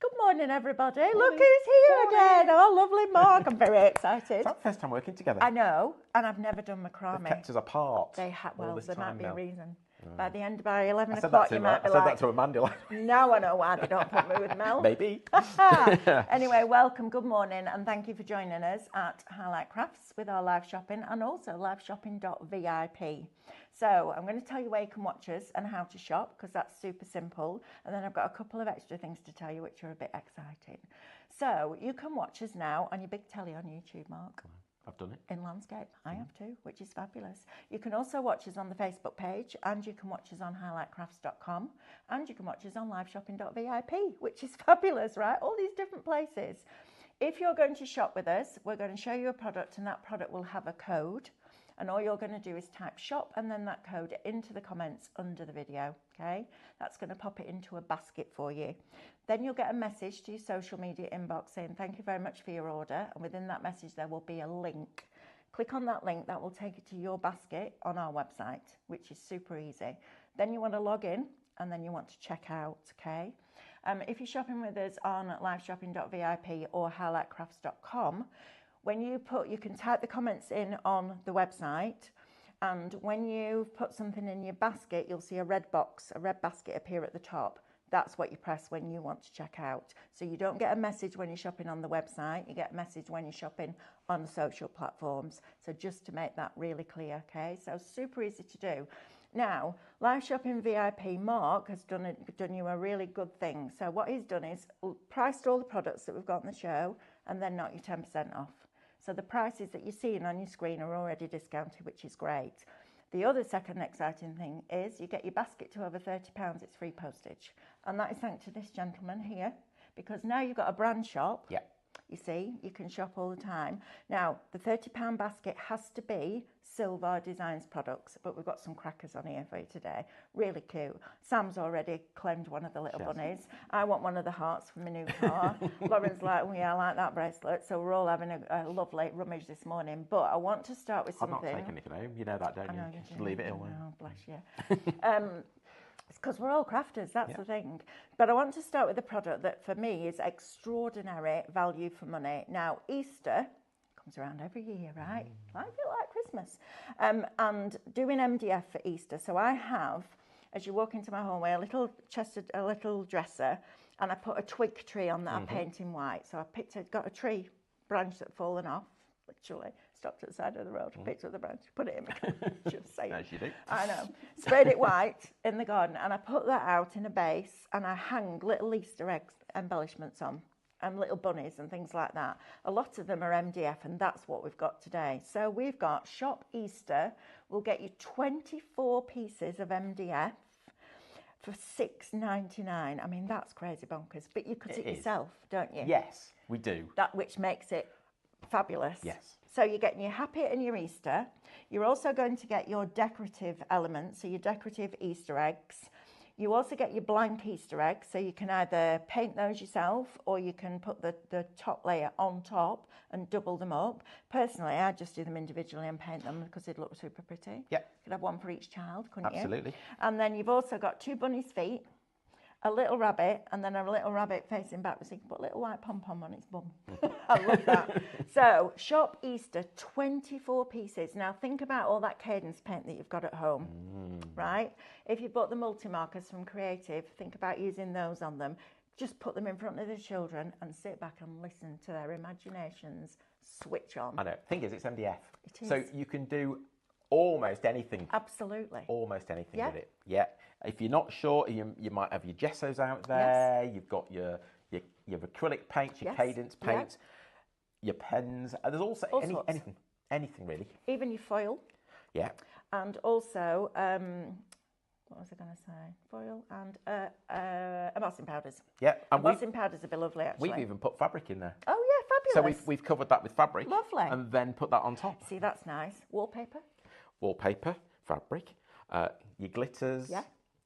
Good morning, everybody. Morning. Look who's here again. Oh, lovely Mark. I'm very excited. It's our first time working together. I know, and I've never done macrame. They've kept us apart. They have. Well, there might be a reason. By 11 I said o'clock, that to you might be I like, said that to Amanda. now I know why they don't put me with Mel. Maybe. Anyway, welcome, good morning, and thank you for joining us at Highlight Crafts with our live shopping and also liveshopping.vip. So I'm going to tell you where you can watch us and how to shop, because that's super simple. And then I've got a couple of extra things to tell you which are a bit exciting. So you can watch us now on your big telly on YouTube, Mark. I've done it. In landscape. I have too, which is fabulous. You can also watch us on the Facebook page, and you can watch us on highlightcrafts.com, and you can watch us on liveshopping.vip, which is fabulous, right? All these different places. If you're going to shop with us, we're going to show you a product, and that product will have a code. And all you're going to do is type shop and then that code into the comments under the video, okay? That's going to pop it into a basket for you. Then you'll get a message to your social media inbox saying thank you very much for your order, and within that message there will be a link. Click on that link, that will take you to your basket on our website, which is super easy. Then you want to log in and then you want to check out, okay? If you're shopping with us on liveshopping.vip or highlightcrafts.com, you can type the comments in on the website, and when you put something in your basket, you'll see a red basket appear at the top. That's what you press when you want to check out. So you don't get a message when you're shopping on the website, you get a message when you're shopping on the social platforms. So just to make that really clear, okay? So super easy to do. Now, Live Shopping VIP, Mark has done you a really good thing. So what he's done is priced all the products that we've got on the show and then knocked you 10% off. So the prices that you're seeing on your screen are already discounted, which is great. The other second exciting thing is you get your basket to over £30, it's free postage. And that is thanks to this gentleman here, because now you've got a brand shop. Yeah. You see, you can shop all the time. Now, the £30 basket has to be Silvar Designs products, but we've got some crackers on here for you today. Really cute. Sam's already claimed one of the little bunnies. I want one of the hearts for my new car. Lauren's like, oh yeah, I like that bracelet. So we're all having a lovely rummage this morning. But I want to start with something. I'm not taking anything home. You know that, don't you? Just leave it alone. Oh, bless you. It's because we're all crafters, that's the thing. But I want to start with a product that for me is extraordinary value for money. Now, Easter comes around every year, right? I feel like Christmas. And doing MDF for Easter. So I have, as you walk into my hallway, a little dresser, and I put a twig tree on that I paint in white. So I got a tree branch that had fallen off, literally. Stopped at the side of the road, picked up the branch, put it in my car. Just saying. As you do. I know. Sprayed it white in the garden, and I put that out in a base, and I hang little Easter eggs embellishments on, and little bunnies and things like that. A lot of them are MDF, and that's what we've got today. So we've got Shop Easter. We'll get you 24 pieces of MDF for $6.99. I mean, that's crazy bonkers. But you cut it yourself, don't you? Yes, we do. That which makes it fabulous. Yes. So you're getting your happy and your Easter. You're also going to get your decorative elements, so your decorative Easter eggs. You also get your blank Easter eggs, so you can either paint those yourself or you can put the top layer on top and double them up. Personally, I just do them individually and paint them because they'd look super pretty. Yeah. You could have one for each child, couldn't you? Absolutely. And then you've also got two bunnies' feet, a little rabbit, and then a little rabbit facing backwards. So you can put a little white pom-pom on its bum. I love that. So, Shop Easter, 24 pieces. Now, think about all that cadence paint that you've got at home, right? If you bought the multi-markers from Creative, think about using those on them. Just put them in front of the children and sit back and listen to their imaginations switch on. I know. Thing is, it's MDF. It is. So you can do almost anything. Absolutely. Almost anything with it. Yeah. If you're not sure, you might have your gessos out there. You've got your acrylic paints, your cadence paints, your pens. There's also anything really. Even your foil. Yeah. And also, what was I going to say? Foil and embossing powders. Yeah. And embossing powders would be lovely, actually. We've even put fabric in there. Oh yeah, fabulous. So we've covered that with fabric. Lovely. And then put that on top. See, that's nice. Wallpaper. Wallpaper, fabric, your glitters. Yeah.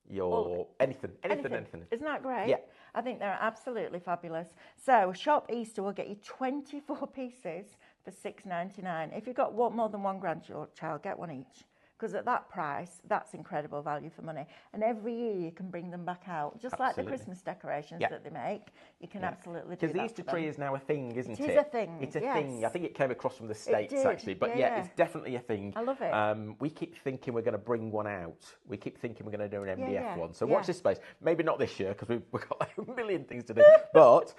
Your anything. Isn't that great? Yeah. I think they're absolutely fabulous. So Shop Easter will get you 24 pieces for $6.99. If you've got more than one grandchild, get one each, because at that price, that's incredible value for money. And every year you can bring them back out, just like the Christmas decorations that they make. You can absolutely do that. Because the Easter tree is now a thing, isn't it? It is a thing. It's a thing. I think it came across from the States actually, but yeah, it's definitely a thing. I love it. We keep thinking we're going to bring one out. We keep thinking we're going to do an MDF one. So watch this space. Maybe not this year because we've got like a million things to do, but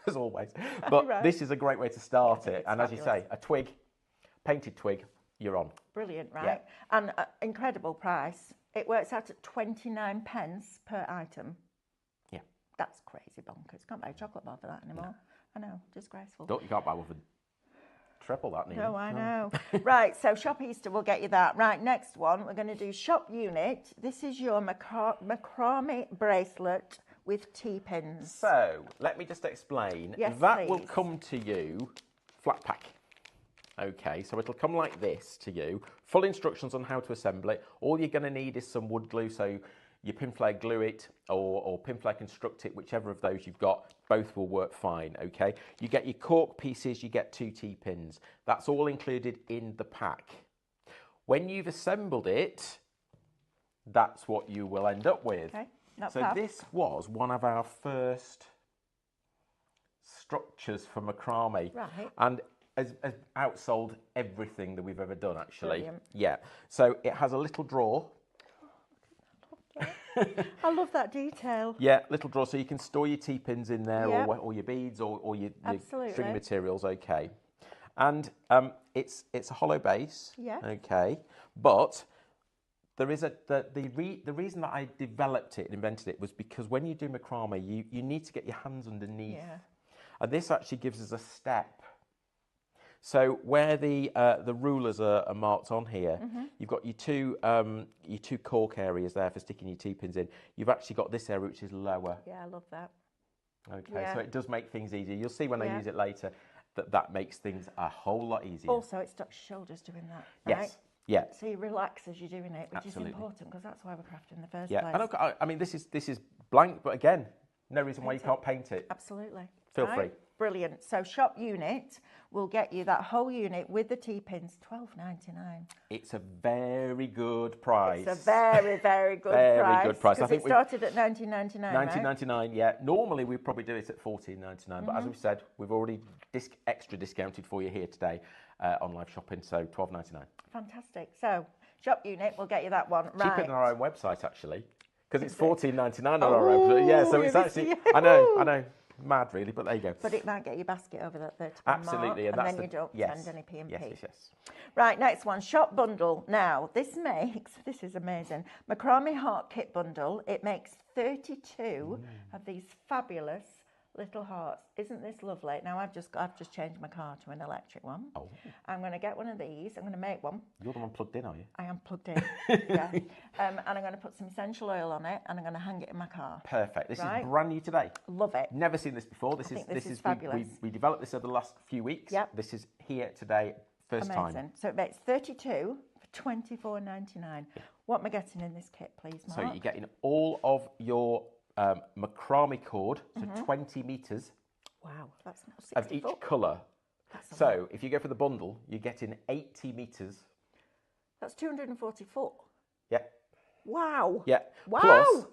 as always. But this is a great way to start it. And as you say, a twig, painted twig. You're on. Brilliant, right? Yeah. And incredible price. It works out at 29 pence per item. Yeah. That's crazy bonkers. Can't buy a chocolate bar for that anymore. I know, disgraceful. You can't buy one for triple that anymore. No, I know. Right, so Shop Easter will get you that. Right, next one, we're going to do Shop Unit. This is your macrame bracelet with T-pins. So, let me just explain. Yes, that please. will come to you flat pack. Okay, so it'll come like this to you. Full instructions on how to assemble it. All you're going to need is some wood glue, so you pinflake glue it or pinflake construct it, whichever of those you've got. Both will work fine, okay? You get your cork pieces, you get 2 T-pins. That's all included in the pack. When you've assembled it, that's what you will end up with. Okay, so this was one of our first structures for macrame. Right. And has outsold everything that we've ever done, actually. Brilliant. Yeah. So it has a little drawer. I love that detail. Yeah, little drawer, so you can store your T-pins in there, or your beads, or your string materials. Okay. And it's a hollow base. Yeah. Okay. But there is the reason that I developed it and invented it was because when you do macrame, you need to get your hands underneath. Yeah. And this actually gives us a step. So where the rulers are marked on here, you've got your two cork areas there for sticking your T-pins in. You've actually got this area which is lower. Yeah, I love that. Okay, so it does make things easier. You'll see when I use it later that makes things a whole lot easier. Also, it stops your shoulders doing that, right? Yes. Yeah. So you relax as you're doing it, which is important because that's why we're crafting in the first place. Yeah, I mean, this is blank, but again, no reason why you can't paint it. Absolutely. Feel free. Brilliant. So Shop Unit will get you that whole unit with the T-pins, $12.99. It's a very good price. It's a very, very good price. Very good price. I think it started at $19.99. $19.99, yeah. Normally we'd probably do it at $14.99, but as we've said, we've already extra discounted for you here today on live shopping, so $12.99. Fantastic. So Shop Unit will get you that one. Cheaper than our own website, actually, because it's $14.99 on our website. Yeah, so it's actually, I know. Mad, really, but there you go. But it might get your basket over that £30 Absolutely, mark, and then you don't spend any P&P. Yes. Right, next one, Shop Bundle. Now, this is amazing, macrame heart kit bundle. It makes 32 of these fabulous little hearts. Isn't this lovely? Now, I've just changed my car to an electric one. Oh. I'm going to get one of these. I'm going to make one. You're the one plugged in, are you? I am plugged in, yeah. And I'm going to put some essential oil on it, and I'm going to hang it in my car. Perfect. This is brand new today. Love it. Never seen this before. This is fabulous. We developed this over the last few weeks. Yep. This is here today, first time. So it makes 32 for $24.99. Yeah. What am I getting in this kit, please, Mark? So you're getting all of your macrame cord, so 20 metres. Wow, that's not 60 of each colour. So if you go for the bundle, you're getting 80 metres. That's 244. Yeah. Wow. Yeah. Wow.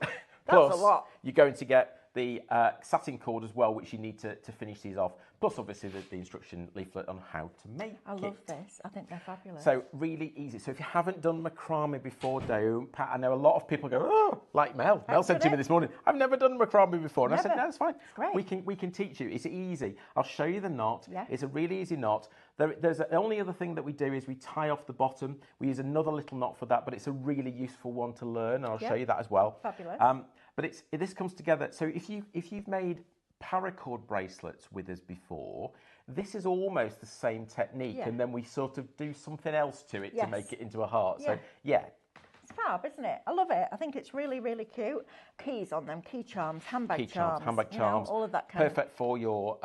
That's a lot. You're going to get the satin cord as well, which you need to finish these off. Plus, obviously, the instruction leaflet on how to make it. I love this. I think they're fabulous. So, really easy. So, if you haven't done macrame before, I know a lot of people go, oh, like Mel. Mel said to me this morning, I've never done macrame before. And I said, no, it's fine. It's great. We can teach you. It's easy. I'll show you the knot. Yeah. It's a really easy knot. The only other thing that we do is we tie off the bottom. We use another little knot for that, but it's a really useful one to learn. And I'll show you that as well. Fabulous. But this comes together. So if you've made paracord bracelets with us before, this is almost the same technique, and then we sort of do something else to it to make it into a heart. So it's fab, isn't it? I love it. I think it's really, really cute. Keys on them, key charms, handbag charms, all of that kind Perfect for your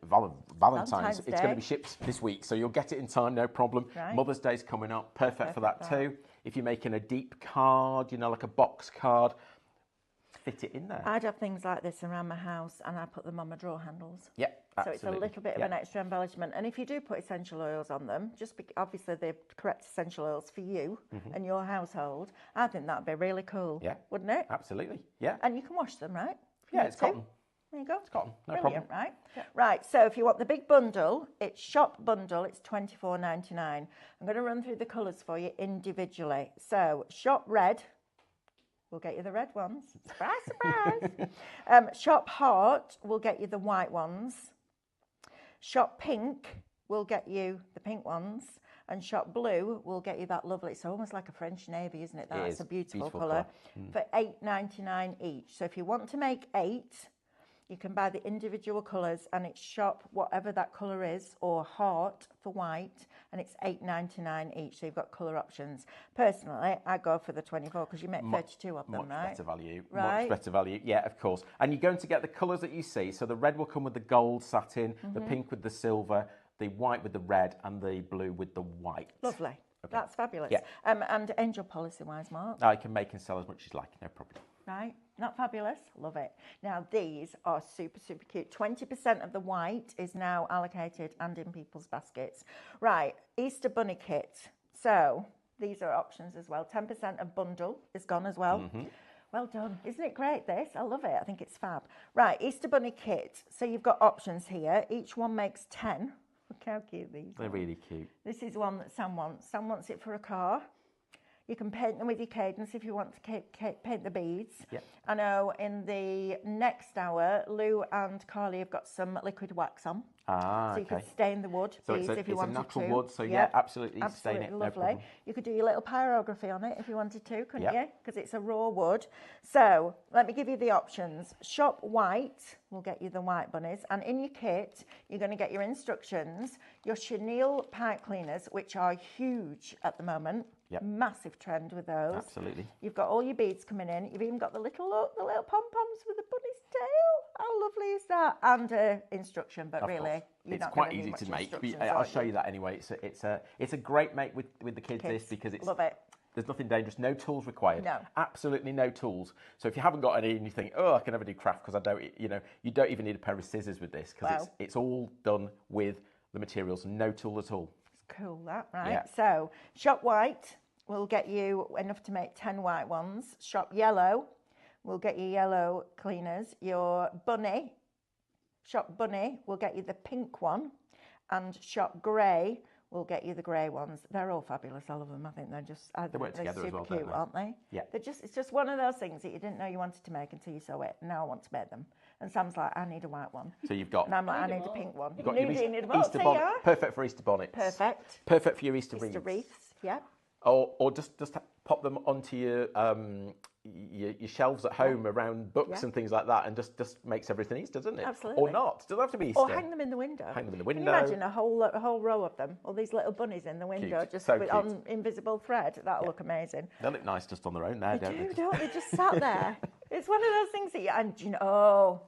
Valentine's. It's going to be shipped this week, so you'll get it in time, no problem. Right. Mother's Day's coming up. Perfect for that too. If you're making a deep card, like a box card. fit it in there. I'd have things like this around my house and I put them on my drawer handles. Yeah, absolutely. So it's a little bit of an extra embellishment. And if you do put essential oils on them, obviously the correct essential oils for you and your household, I think that'd be really cool. Yeah. Wouldn't it? Absolutely. Yeah. And you can wash them, right? Yeah, it's cotton. There you go. It's cotton. No Brilliant, problem. right? Yeah. Right, so if you want the big bundle, it's shop bundle, it's $24.99. I'm going to run through the colours for you individually. So shop red, we'll get you the red ones. Surprise, surprise. Shop heart, we'll get you the white ones. Shop pink, we'll get you the pink ones. And shop blue, we'll get you that lovely, it's almost like a French navy, isn't it? That's a beautiful colour. For $8.99 each. So if you want to make 8, you can buy the individual colours and it's shop whatever that colour is, or heart for white, and it's $8.99 each. So you've got colour options. Personally, I go for the 24 because you make 32 of them, right? Much better value. Right? Much better value, yeah, of course. And you're going to get the colours that you see. So the red will come with the gold satin, the pink with the silver, the white with the red, and the blue with the white. Lovely. Okay. That's fabulous. Yeah. And angel policy-wise, Mark? I can make and sell as much as you like, no problem. Right, not fabulous? Love it. Now, these are super, super cute. 20% of the white is now allocated and in people's baskets. Right, Easter Bunny Kit. So, these are options as well. 10% of bundle is gone as well. Well done. Isn't it great, this? I love it. I think it's fab. Right, Easter Bunny Kit. So, you've got options here. Each one makes 10. Look how cute these are. They're really cute. This is one that Sam wants. Sam wants it for a car. You can paint them with your cadence if you want to paint the beads. Yep. I know in the next hour, Lou and Carly have got some liquid wax on. So you could stain the wood beads if you wanted to. It's a natural wood, so yeah, absolutely stain it. Lovely. No problem. You could do your little pyrography on it if you wanted to, couldn't you? Because it's a raw wood. So let me give you the options. Shop white will get you the white bunnies. And in your kit, you're going to get your instructions, your chenille pipe cleaners, which are huge at the moment. Yep. Massive trend with those. Absolutely. You've got all your beads coming in. You've even got the little pom-poms with the bunny's tail. How lovely is that? And instruction, but really, it's quite easy to make. I'll show you that anyway. It's a great make with the kids. This because it's love it. There's nothing dangerous. No tools required. No. Absolutely no tools. So if you haven't got any and you think, oh, I can never do craft because I don't, you don't even need a pair of scissors with this because it's all done with the materials. No tool at all. Cool, that, right? Yeah. So, shop white will get you enough to make 10 white ones. Shop yellow will get you yellow cleaners. Your bunny, shop bunny will get you the pink one. And shop grey will get you the grey ones. They're all fabulous. I love them. I think they work together super as well, cute, don't they? aren't they? Yeah. It's just one of those things that you didn't know you wanted to make until you saw it. Now I want to make them. And Sam's like, I need a white one. So you've got... And I'm like, I need a pink one. You've got your Easter bonnet. Perfect for Easter bonnets. Perfect. Perfect for your Easter wreaths. Easter wreaths, yeah. Or just pop them onto your shelves at home around books and things like that, and just makes everything Easter, doesn't it? Absolutely. Or not. Doesn't have to be Easter. Or hang them in the window. Hang them in the window. Can you imagine a whole row of them? All these little bunnies in the window, Cute. just So on invisible thread. That'll look amazing. They look nice just on their own now, don't they? Don't they? Just sat there. It's one of those things that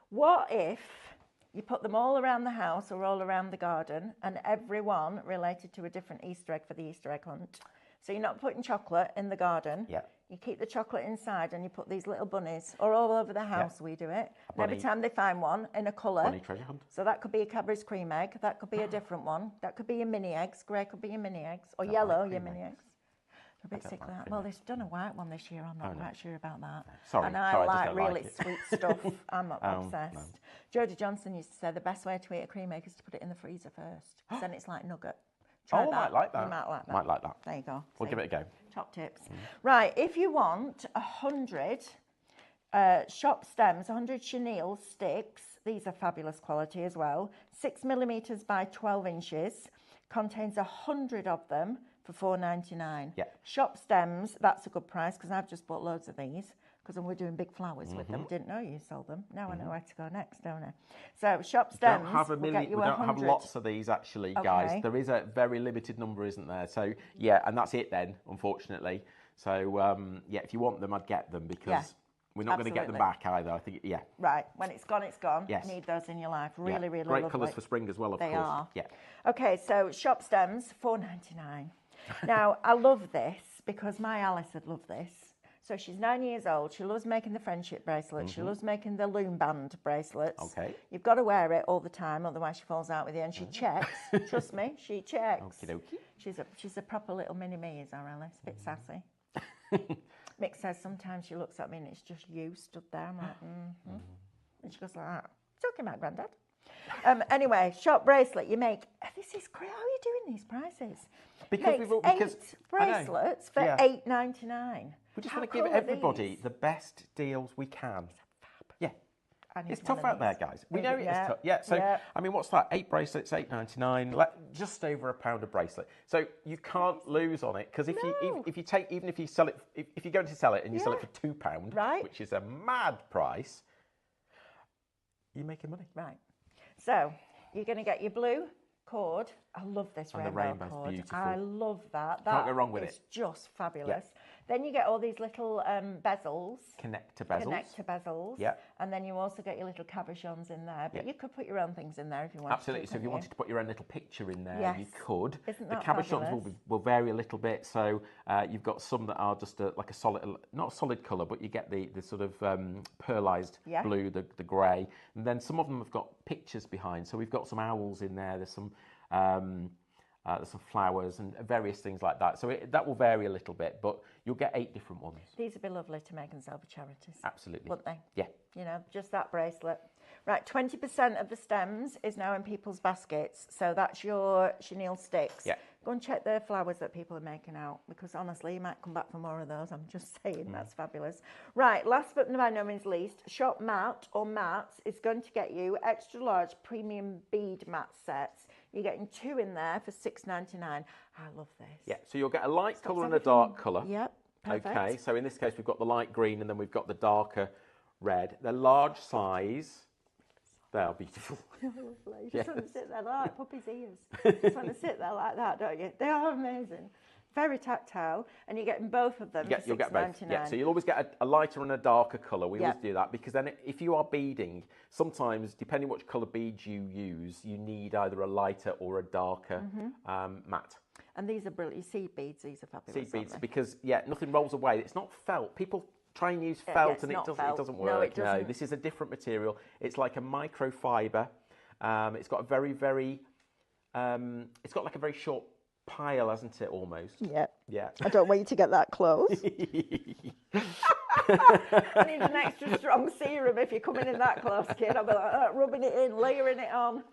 what if you put them all around the house or all around the garden, and every one related to a different Easter egg for the Easter egg hunt? So you're not putting chocolate in the garden. Yeah. You keep the chocolate inside and you put these little bunnies, or all over the house we do it. And every time they find one in a colour. Bunny treasure hunt. So that could be a Cadbury's cream egg. That could be a different one. That could be your mini eggs. Grey could be your mini eggs. Or yellow, your mini eggs. I'm a bit sick of that. Well, they've done a white one this year. I'm not quite sure about that. Sorry. And I like really sweet stuff. I'm obsessed. Jodie Johnson used to say the best way to eat a cream egg is to put it in the freezer first. Because then it's like nugget. Try that. I might like that. You might like that. Might like that. There you go. We'll give it a go. Top tips. Right, if you want 100 shop stems, 100 chenille sticks, these are fabulous quality as well, 6mm by 12 inches, contains 100 of them for $4.99. Yeah. Shop stems, that's a good price because I've just bought loads of these because we're doing big flowers with them. Didn't know you sold them. Now I know where to go next, don't I? So shop stems will get you 100. We don't have lots of these actually, guys. There is a very limited number, isn't there? So yeah, and that's it then, unfortunately. So yeah, if you want them, I'd get them because we're not going to get them back either. I think Right, when it's gone, it's gone. Yes. You need those in your life. Really, really great lovely. colours for spring as well, of course. They are. Yeah. Okay, so shop stems, $4.99. Now I love this because my Alice would love this. So she's 9 years old. She loves making the friendship bracelets. She loves making the loom band bracelets. Okay. You've got to wear it all the time, otherwise she falls out with you. And she checks. Trust me, she checks. Okie dokie. She's a proper little mini me, is our Alice. A bit sassy. Mick says sometimes she looks at me and it's just you stood there. I'm like, And she goes like that. Talking about Grandad. Anyway, shop bracelet. You make. This is great. How are you doing these prices? Because we've all, because 8 bracelets for $8.99. We just want to give everybody the best deals we can. Yeah. It's tough out there, guys. We know it's tough. Yeah. So I mean, what's that? 8 bracelets, $8.99. Just over £1 a bracelet. So you can't lose on it because if you take, even if you sell it, if you're going to sell it and you sell it for £2, which is a mad price, you're making money. Right. So you're going to get your blue cord. I love this rainbow cord. Beautiful. I love that. Can't go wrong with it. It's just fabulous. Then you get all these little bezels. Connector bezels. Yeah. And then you also get your little cabochons in there. But you could put your own things in there if you wanted. Absolutely. So if you wanted to put your own little picture in there, you could. Isn't that the cabochons will vary a little bit. So you've got some that are just like a solid, not a solid colour, but you get the sort of pearlised blue, the grey. And then some of them have got pictures behind. So we've got some owls in there. There's some flowers and various things like that. So that will vary a little bit, but you'll get 8 different ones. These would be lovely to make and sell for charities. Absolutely. Wouldn't they? Yeah. You know, just that bracelet. Right, 20% of the stems is now in people's baskets. So that's your chenille sticks. Yeah. Go and check the flowers that people are making out, because honestly, you might come back for more of those. I'm just saying, that's fabulous. Right, last but by no means least, Shop Matte or Mattes is going to get you extra large premium bead mat sets. You're getting 2 in there for $6.99. I love this. Yeah, so you'll get a light colour and a dark colour. Yep, perfect. Okay, so in this case, we've got the light green and then we've got the darker red. They're large size. They are beautiful. Lovely. You just want to sit there like puppy's ears. You just want to sit there like that, don't you? They are amazing. Very tactile, and you're getting both of them for You'll get both. $6.99. Yeah, so you'll always get a lighter and a darker colour. We always do that because then if you are beading, sometimes, depending which colour beads you use, you need either a lighter or a darker matte. And these are brilliant. Seed beads, these are fabulous. Seed beads, because, nothing rolls away. It's not felt. People try and use felt and it doesn't work. No, it doesn't. No, this is a different material. It's like a microfiber. It's got a very, very, it's got like a very short pile, hasn't it, almost? Yeah. Yeah. I don't want you to get that close. I need an extra strong serum if you're coming in that close, kid. I'll be like, rubbing it in, layering it on.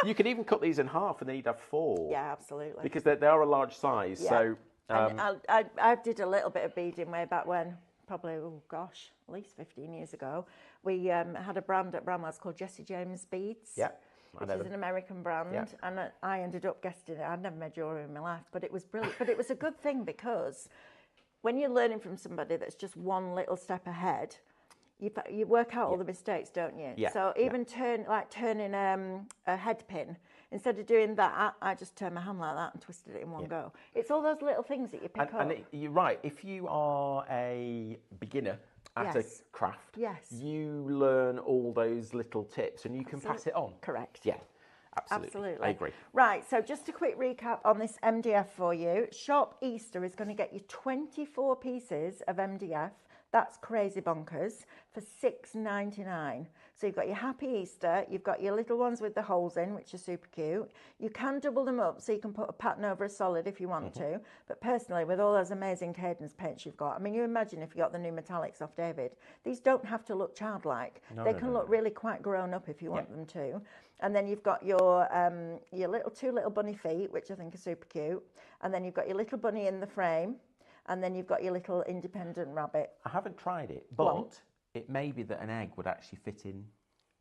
You could even cut these in half and then you'd have 4. Yeah, absolutely. Because they are a large size. Yeah. So and I did a little bit of beading way back when, probably, at least 15 years ago. We had a brand at Bramwell's called Jesse James Beads. Yeah. Which is an American brand, and I ended up guesting it. I'd never made jewellery in my life, but it was brilliant. But it was a good thing because when you're learning from somebody that's just one little step ahead, you work out all the mistakes, don't you? Yeah. So even turning a head pin, instead of doing that, I just turned my hand like that and twisted it in one go. It's all those little things that you pick up. And you're right. If you are a beginner at a craft, you learn all those little tips and you can pass it on. Correct. Yeah, absolutely. I agree. Right, so just a quick recap on this MDF for you. Shop Easter is going to get you 24 pieces of MDF. That's crazy bonkers for $6.99. So you've got your Happy Easter, you've got your little ones with the holes in, which are super cute. You can double them up so you can put a pattern over a solid if you want to. But personally, with all those amazing cadence paints you've got, I mean, you imagine if you got the new metallics off David, these don't have to look childlike. They can look really quite grown up if you want them to. And then you've got your two little bunny feet, which I think are super cute. And then you've got your little bunny in the frame. And then you've got your little independent rabbit. I haven't tried it, but it may be that an egg would actually fit in.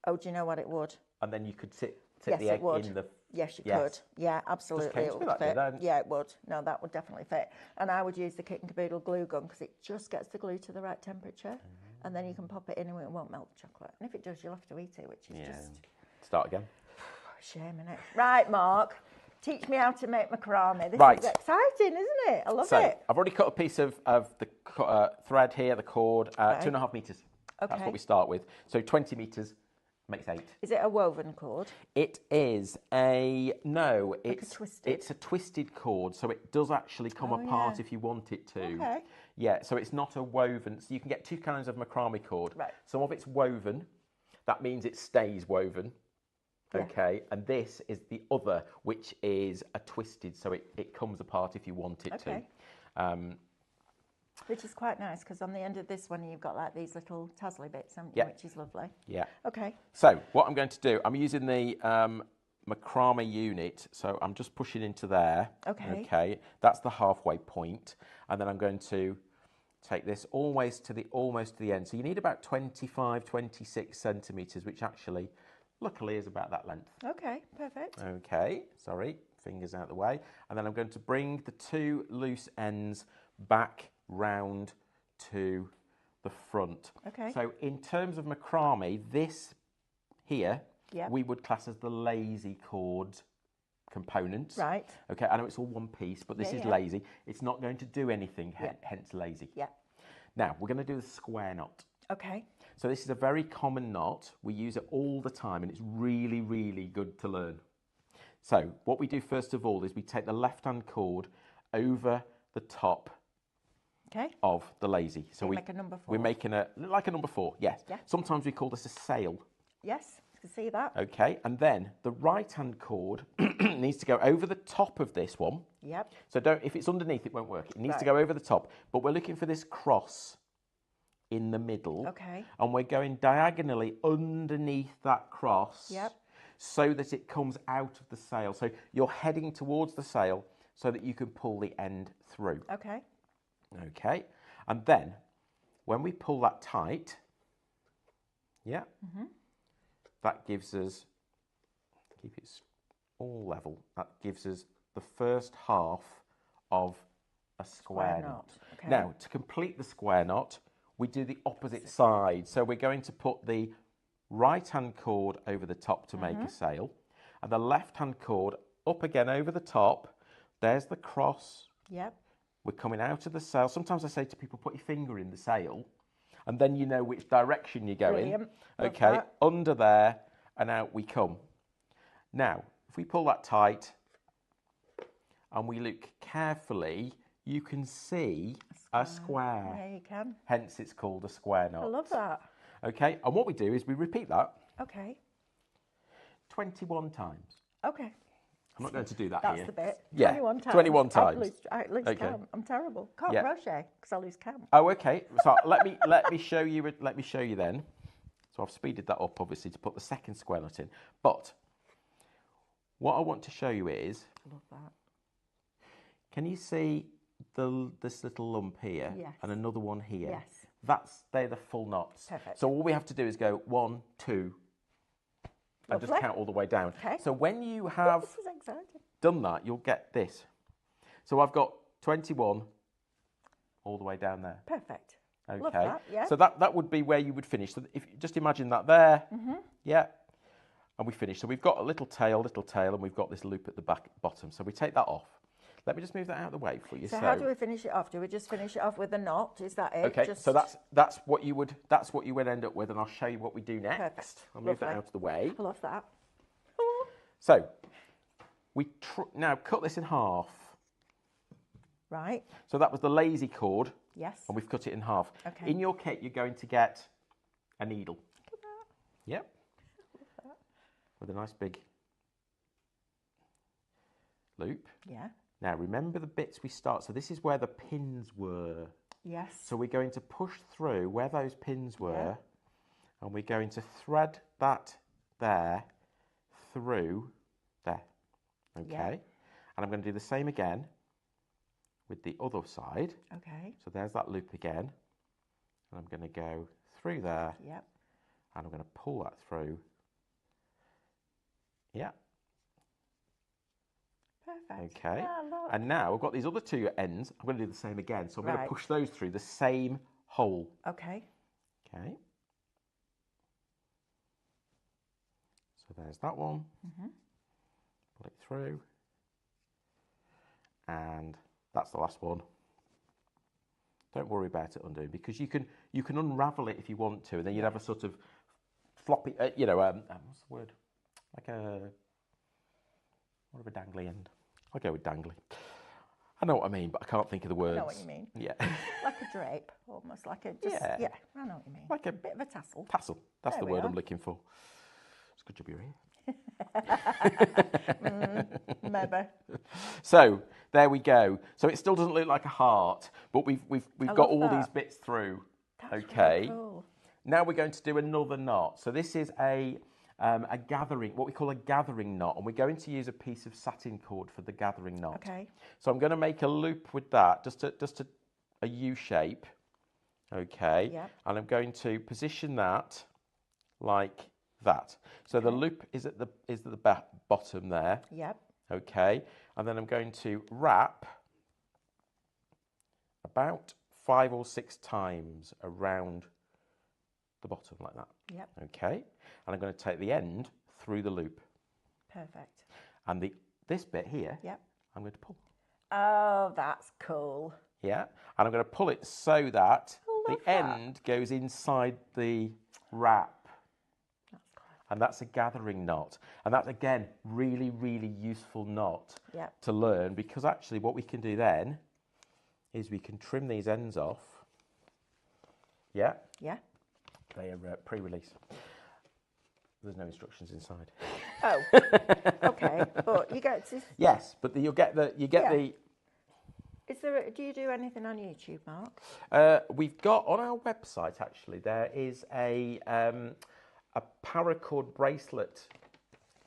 Oh, do you know what it would? And then you could sit the egg in the... Yes, you could. Yeah, absolutely. It would fit. Yeah, it would. No, that would definitely fit. And I would use the Kit and Caboodle glue gun because it just gets the glue to the right temperature. And then you can pop it in and it won't melt the chocolate. And if it does, you'll have to eat it, which is just... Start again. Shame, innit? Right, Mark. Teach me how to make macrame. This is exciting, isn't it? I love it. I've already cut a piece of the thread here, the cord, 2.5 metres. Okay. That's what we start with. So 20 metres makes 8. Is it a woven cord? It is it's a twisted cord, so it does actually come apart if you want it to. Okay. Yeah, so it's not a woven. So you can get two kinds of macrame cord. Right. Some of it's woven. That means it stays woven. Yeah. Okay, and this is the other, which is a twisted, so it comes apart if you want it Okay. to. Which is quite nice, because on the end of this one, you've got like these little tassely bits, haven't you, Yeah. which is lovely. Yeah. Okay. So what I'm going to do, I'm using the macrame unit, so I'm just pushing into there. Okay. Okay, that's the halfway point, and then I'm going to take this almost to the end. So you need about 25, 26 centimetres, which actually, luckily, is about that length. Okay, perfect. Okay, sorry, fingers out the way. And then I'm going to bring the two loose ends back round to the front. Okay. So in terms of macrame, this here, Yep. we would class as the lazy cord component. Right. Okay, I know it's all one piece, but this is lazy. It's not going to do anything, hence lazy. Yeah. Now, we're going to do the square knot. Okay. So this is a very common knot. We use it all the time, and it's really, really good to learn. So what we do first of all is we take the left-hand cord over the top of the lazy. So we make a number 4. We're making like a number 4, yes. Yeah. Sometimes we call this a sail. Yes, you can see that. Okay, and then the right-hand cord needs to go over the top of this one. Yep. So if it's underneath, it won't work. It needs to Right. go over the top. But we're looking for this cross in the middle. Okay. And we're going diagonally underneath that cross. Yep. So that it comes out of the sail. So you're heading towards the sail so that you can pull the end through. Okay. Okay. And then when we pull that tight, that gives us, keep it all level, that gives us the first half of a square knot. Okay. Now, to complete the square knot, we do the opposite side. So we're going to put the right-hand cord over the top to make a sail, and the left-hand cord up again over the top. There's the cross. Yep. We're coming out of the sail. Sometimes I say to people, put your finger in the sail, and then you know which direction you're going. Brilliant. Okay, Love that. under there, and out we come. Now, if we pull that tight, and we look carefully, you can see a square. Yeah, you can. Hence, it's called a square knot. I love that. Okay, and what we do is we repeat that Okay. 21 times. Okay. I'm not going to do that That's here. the bit. Yeah, 21 times. 21 times. I lose Okay. count. I'm terrible. Can't Yeah. crochet because I lose count. Oh, okay. So let me show you. Let me show you then. So I've speeded that up, obviously, to put the second square knot in. But what I want to show you is, I love that. can you see this little lump here Yes. and another one here? Yes. They're the full knots. Perfect. So all we have to do is go 1, 2, and just Lovely. count all the way down. Okay. So when you have This is exciting. done that, you'll get this. So I've got 21 all the way down there. Perfect. Okay. Love that, yeah. So that would be where you would finish. So if just imagine that there. Yeah. And we finish. So we've got a little tail, and we've got this loop at the bottom. So we take that off. Let me just move that out of the way for you. So how do we finish it off? Do we just finish it off with a knot? Is that it? Okay, Just... so that's what you would end up with, and I'll show you what we do next. Perfect. I'll move that Lovely. out of the way. I love that. So we now cut this in half. Right. So that was the lazy cord, Yes. and we've cut it in half. Okay. In your kit, you're going to get a needle. Look at that. Yep. I love that. With a nice big loop. Yeah. Now remember the bits we start. So this is where the pins were. Yes. So we're going to push through where those pins were, Yeah. and we're going to thread that there through there. Okay. Yeah. And I'm going to do the same again with the other side. Okay. So there's that loop again. And I'm going to go through there, Yep. and I'm going to pull that through. Yeah. Perfect. Okay. Yeah, look. And now I've got these other two ends. I'm going to do the same again. So I'm going Right. to push those through the same hole. Okay. Okay. So there's that one. Pull it through. And that's the last one. Don't worry about it undoing, because you can unravel it if you want to, and then you'd have a sort of floppy, what's the word? Like a, what of a dangly end. I'll go with dangly. I know what I mean, but I can't think of the words. I know what you mean. Yeah. Like a drape, almost like a just, yeah, I know what you mean. Like a bit of a tassel. Tassel. That's There the we word are. I'm looking for. It's good job you're here. Maybe. So there we go. So it still doesn't look like a heart, but we've got all these bits through. That's okay. really cool. Now we're going to do another knot. So this is a gathering, what we call a gathering knot, and we're going to use a piece of satin cord for the gathering knot. Okay. So I'm going to make a loop with that, just a U shape. Okay. Yep. And I'm going to position that like that. So the loop is at the bottom there. Yep. Okay. And then I'm going to wrap about 5 or 6 times around the bottom like that. Yep. Okay. And I'm going to take the end through the loop. Perfect. And this bit here, Yep. I'm going to pull. Oh, that's cool. Yeah. And I'm going to pull it so that the Love that. end goes inside the wrap. That's clever. And that's a gathering knot. And that's, again, really, really useful knot to learn, because actually what we can do then is we can trim these ends off. Yeah? Yeah. They are pre-release. There's no instructions inside. Oh, okay. But you get to... Yes, but you'll get the... Is there? Do you do anything on YouTube, Mark? We've got on our website, actually, there is a paracord bracelet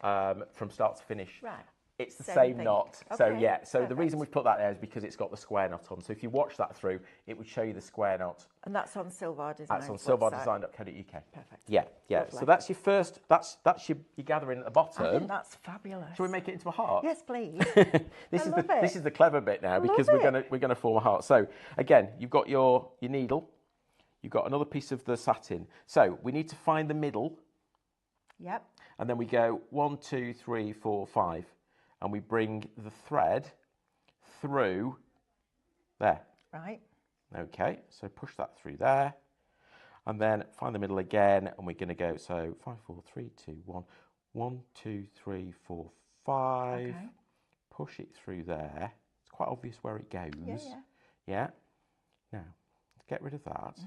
from start to finish. Right. It's the same thing. knot. Okay, So yeah, so the perfect. reason we've put that there is because it's got the square knot on. So if you watch that through, it would show you the square knot. And that's on Silvar Design. That's on silvardesign.co.uk. Perfect. Yeah, yeah. Lovely. So that's your first, that's your gathering at the bottom. I think that's fabulous. Shall we make it into a heart? Yes, please. This love is the clever bit now, because love we're gonna form a heart. So again, you've got your needle, you've got another piece of the satin. So we need to find the middle. Yep. And then we go 1, 2, 3, 4, 5, and we bring the thread through there. Right. Okay, so push that through there, and then find the middle again, and we're going to go, so 5, 4, 3, 2, 1, 1, 2, 3, 4, 5, Okay. push it through there. It's quite obvious where it goes. Yeah, yeah. Yeah? Now, to get rid of that,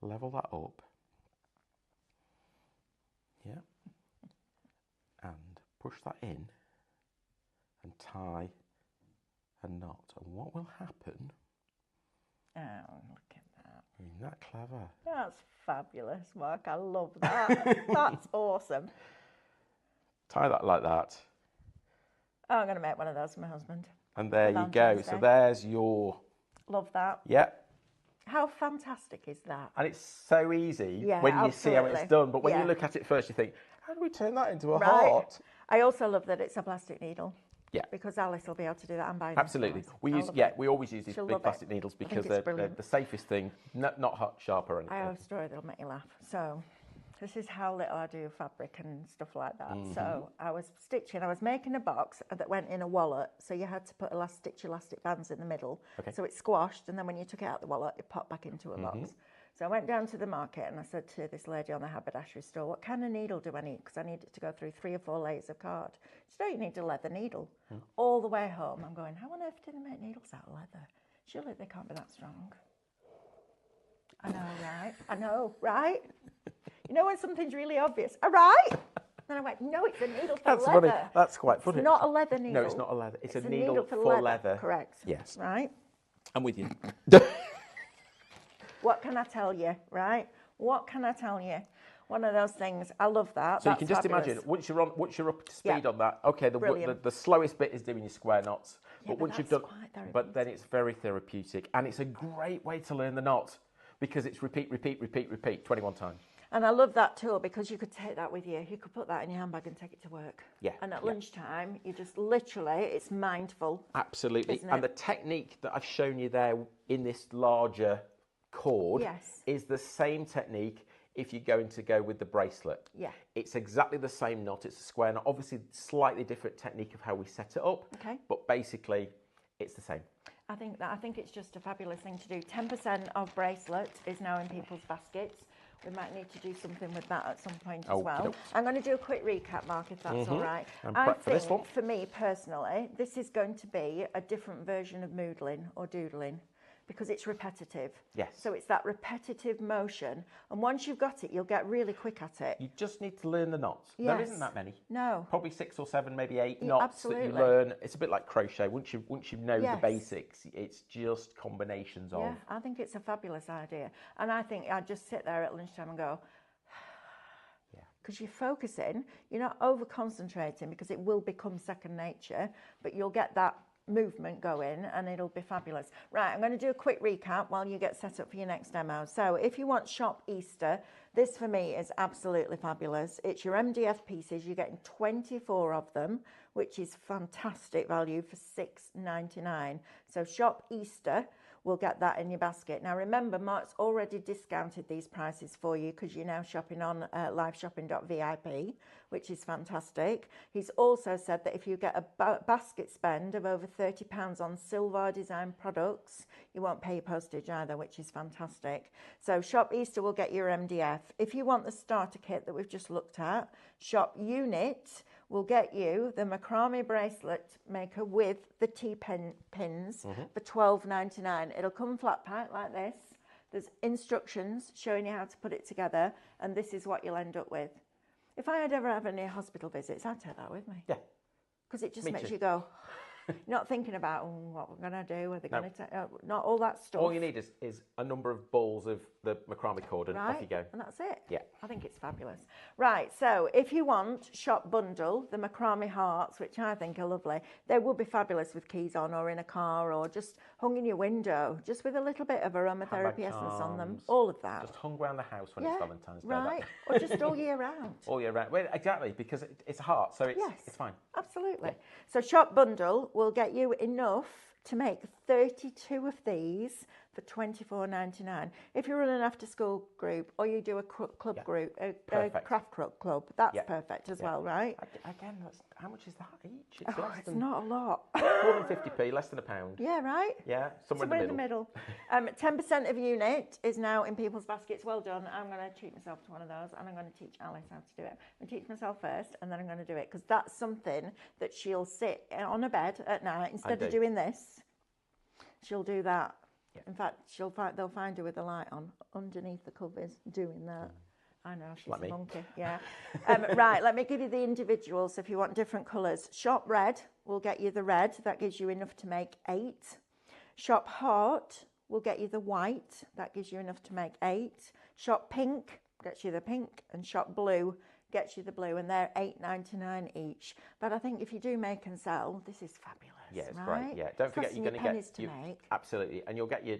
level that up. Yeah. And push that in and tie a knot. And what will happen? Oh, look at that. Isn't that clever? That's fabulous, Mark. I love that. That's awesome. Tie that like that. Oh, I'm going to make one of those for my husband. And there you go. Valentine's So Day. there's your... Love that. Yeah. How fantastic is that? And it's so easy Yeah, when you see how it's absolutely. done. But when Yeah. you look at it first, you think, how do we turn that into a Right. heart? I also love that it's a plastic needle. Yeah. Because Alice will be able to do that. I'm buying them Absolutely. for Alice. We I use love it. we always use these She'll big love it. plastic needles I think because it's they're brilliant. the safest thing, not hot, sharp or anything. I have a story that'll make you laugh. So, this is how little I do fabric and stuff like that. So, I was making a box that went in a wallet. So, you had to put elastic bands in the middle. Okay. So, it squashed, and then when you took it out the wallet, it popped back into a box. So, I went down to the market and I said to this lady on the haberdashery store, what kind of needle do I need? Because I need it to go through 3 or 4 layers of card. She said, oh, you need a leather needle. All the way home, I'm going, how on earth do they make needles out of leather? Surely they can't be that strong. I know, right? I know, right? You know when something's really obvious? All right? Then I went, no, it's a needle for That's leather. funny. That's quite funny. It's not a leather needle. No, it's not a leather. It's a needle needle for leather. Correct. Yes. Right? I'm with you. What can I tell you, right? What can I tell you? One of those things. I love that. So That's you can just fabulous. imagine, once you're up to speed Yeah. on that, okay, Brilliant. the slowest bit is doing your square knots. Yeah, but once you've that's done, quite but then it's very therapeutic, and it's a great way to learn the knot, because it's repeat, 21 times. And I love that tool because you could take that with you. You could put that in your handbag and take it to work. Yeah, And at yeah. lunchtime, you just literally, it's mindful. Absolutely. Isn't And it? the technique that I've shown you there in this larger cord Yes. is the same technique if you're going to go with the bracelet. Yeah. It's exactly the same knot. It's a square knot. Obviously, slightly different technique of how we set it up. Okay. But basically, it's the same. I think it's just a fabulous thing to do. 10% of bracelet is now in people's baskets. We might need to do something with that at some point as Okey well. dokes. I'm going to do a quick recap, Mark, if that's all right. I'm I prepped for this think, one. for me personally, this is going to be a different version of moodling or doodling because it's repetitive. Yes. So it's that repetitive motion. And once you've got it, you'll get really quick at it. You just need to learn the knots. Yes. There isn't that many. No. Probably 6 or 7, maybe 8 knots absolutely. that you learn. It's a bit like crochet. Once you know the Yes. basics, it's just combinations of. Yeah, I think it's a fabulous idea. And I think I'd just sit there at lunchtime and go, because you're focusing, you're not over concentrating because it will become second nature, but you'll get that movement going and it'll be fabulous. Right, I'm going to do a quick recap while you get set up for your next demo. So if you want Shop Easter, this for me is absolutely fabulous. It's your MDF pieces. You're getting 24 of them, which is fantastic value for $6.99. So Shop Easter, we'll get that in your basket. Now remember, Mark's already discounted these prices for you because you're now shopping on liveshopping.vip, which is fantastic. He's also said that if you get a basket spend of over £30 on Silvar Design products, you won't pay your postage either, which is fantastic. So Shop Easter will get your MDF. If you want the starter kit that we've just looked at, Shop Unit will get you the macrame bracelet maker with the T-pins for $12.99. It'll come flat pack like this. There's instructions showing you how to put it together, and this is what you'll end up with. If I had ever had any hospital visits, I'd take that with me. Yeah. Because it just Me makes too. you go, not thinking about what we're going to do, are they going to take, not all that stuff. All you need is a number of balls of the macrame cord and off you go. And that's it. Yeah. I think it's fabulous. Right, so if you want Shop Bundle, the macrame hearts, which I think are lovely, they will be fabulous with keys on or in a car or just hung in your window, just with a little bit of aromatherapy essence on them. All of that. Just hung around the house when it's Valentine's Day. Right, or just all year round. All year round. Well, exactly, because it's a heart, so it's fine. Absolutely. Yeah. So Shop Bundle will get you enough to make 32 of these for $24.99. If you run an after-school group or you do a club group, a craft club, that's perfect as well, right? Again, how much is that each? It's not a lot. More than 50p, less than £1. Yeah, right? Yeah, somewhere in the middle. 10% of unit is now in people's baskets. Well done. I'm going to treat myself to one of those and I'm going to teach Alice how to do it. I'm going to teach myself first and then I'm going to do it because that's something that she'll sit on a bed at night instead of doing this. She'll do that. Yeah. In fact, they'll find her with the light on underneath the covers doing that. I know, she's a monkey. Yeah. Right, let me give you the individuals if you want different colours. Shop Red will get you the red. That gives you enough to make 8. Shop Heart will get you the white. That gives you enough to make 8. Shop Pink gets you the pink. And Shop Blue gets you the blue. And they're $8.99 each. But I think if you do make and sell, this is fabulous. Yeah, it's great. Yeah, don't forget you're going to get make. Absolutely, and you'll get your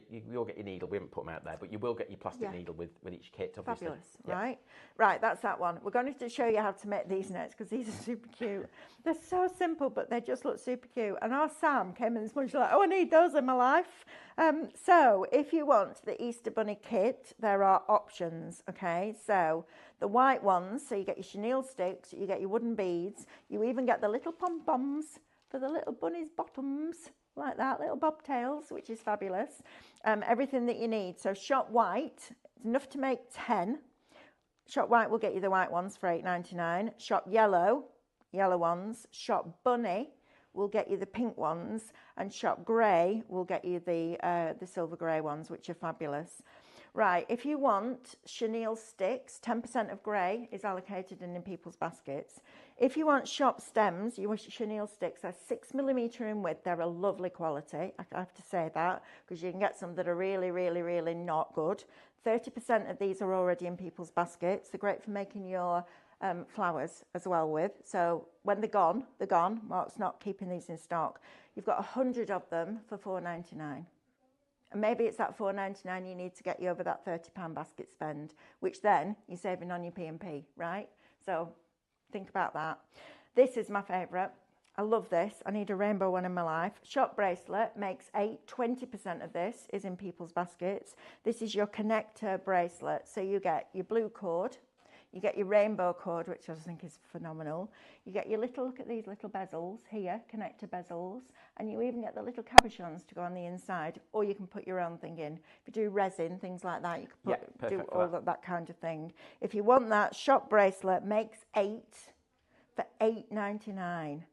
needle. We haven't put them out there, but you will get your plastic needle with each kit. Obviously. Fabulous, right? That's that one. We're going to show you how to make these next because these are super cute. They're so simple, but they just look super cute. And our Sam came in this morning, she's like, "Oh, I need those in my life." So if you want the Easter Bunny kit, there are options. Okay, so the white ones, so you get your chenille sticks, you get your wooden beads, you even get the little pom poms for the little bunny's bottoms, like that, little bobtails, which is fabulous. Everything that you need. So Shop White, it's enough to make 10. Shop White will get you the white ones for $8.99. Shop Yellow, yellow ones. Shop Bunny will get you the pink ones. And Shop Grey will get you the silver grey ones, which are fabulous. Right, if you want chenille sticks, 10% of grey is allocated in people's baskets. If you want Shop Stems, you want chenille sticks, they're 6mm in width. They're a lovely quality, I have to say that, because you can get some that are really, really, really not good. 30% of these are already in people's baskets. They're great for making your flowers as well with. So when they're gone, they're gone. Mark's not keeping these in stock. You've got 100 of them for $4.99. And maybe it's that $4.99 you need to get you over that £30 basket spend, which then you're saving on your P&P, right? So think about that. This is my favourite. I love this. I need a rainbow one in my life. Shop Bracelet makes 8. 20% of this is in people's baskets. This is your connector bracelet. So you get your blue cord, You get your rainbow cord, which I just think is phenomenal. You get your look at these little bezels here, connector bezels, and you even get the little cabochons to go on the inside, or you can put your own thing in. If you do resin, things like that, you can do all that kind of thing. If you want that, shop bracelet makes 8 for $8.99.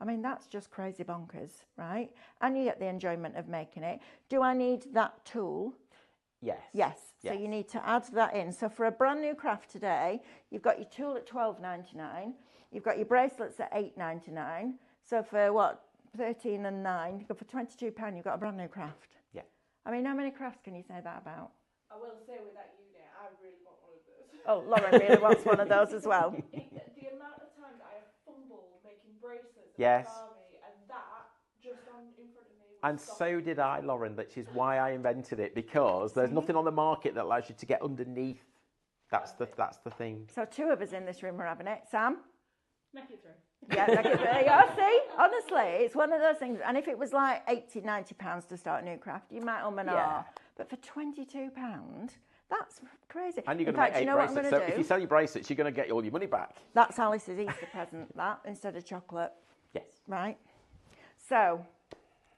I mean, that's just crazy bonkers, right? And you get the enjoyment of making it. Do I need that tool? Yes. Yes. So you need to add that in. So for a brand new craft today, you've got your tool at $12.99. You've got your bracelets at $8.99. So for what, 13 and 9, for £22, you've got a brand new craft. Yeah. I mean, how many crafts can you say that about? I will say with that unit, I really want one of those. Oh, Lauren really wants one of those as well. The amount of times I have fumbled making bracelets yes. and that just on in front of me. And so did I, Lauren, which is why I invented it, because there's nothing on the market that allows you to get underneath. That's the thing. So 2 of us in this room are having it. Sam? Make it through. Yeah, there you are. See, honestly, it's one of those things. And if it was like £80, £90 to start a new craft, you might and ah. But for £22, that's crazy. And you're going to make 8 bracelets. So if you sell your bracelets, you're going to get all your money back. That's Alice's Easter present, that, instead of chocolate. Yes. Right. So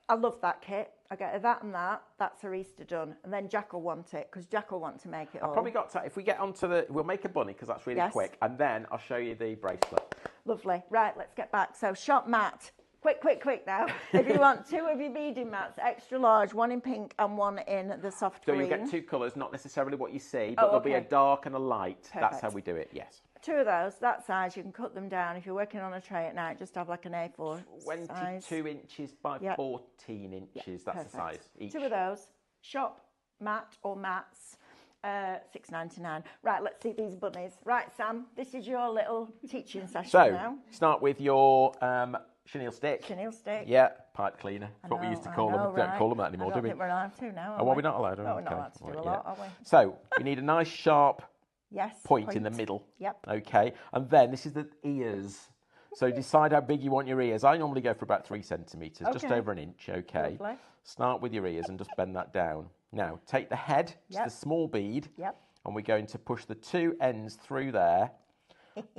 I love that kit. I get her that and that. That's her Easter done. And then Jack will want it, because Jack will want to make it all. I've probably got to, if we get onto we'll make a bunny, because that's really quick. And then I'll show you the bracelet. Lovely. Right, let's get back. So shop mat. Quick now. If you want 2 of your beading mats, extra large, 1 in pink and 1 in the soft green. So you'll get 2 colours, not necessarily what you see, but there'll be a dark and a light. Perfect. That's how we do it, yes. 2 of those, that size, you can cut them down. If you're working on a tray at night, just have like an A4 22 size. inches by 14 inches. That's the size each. 2 of those. Shop mat or mats. $6.99. Right, let's see these bunnies. Right, Sam, this is your little teaching session now. So, start with your chenille stick. Chenille stick. Yeah, pipe cleaner. That's what we used to call them. We don't call them that anymore, do we? I don't think we're allowed to now, are we're not allowed. No, we're not allowed to do a lot, are we? So, we need a nice sharp point in the middle. Yep. Okay, and then this is the ears. So decide how big you want your ears. I normally go for about 3 centimetres, just over an inch, okay? Lovely. Start with your ears and just bend that down. Now, take the head, just the small bead, and we're going to push the 2 ends through there,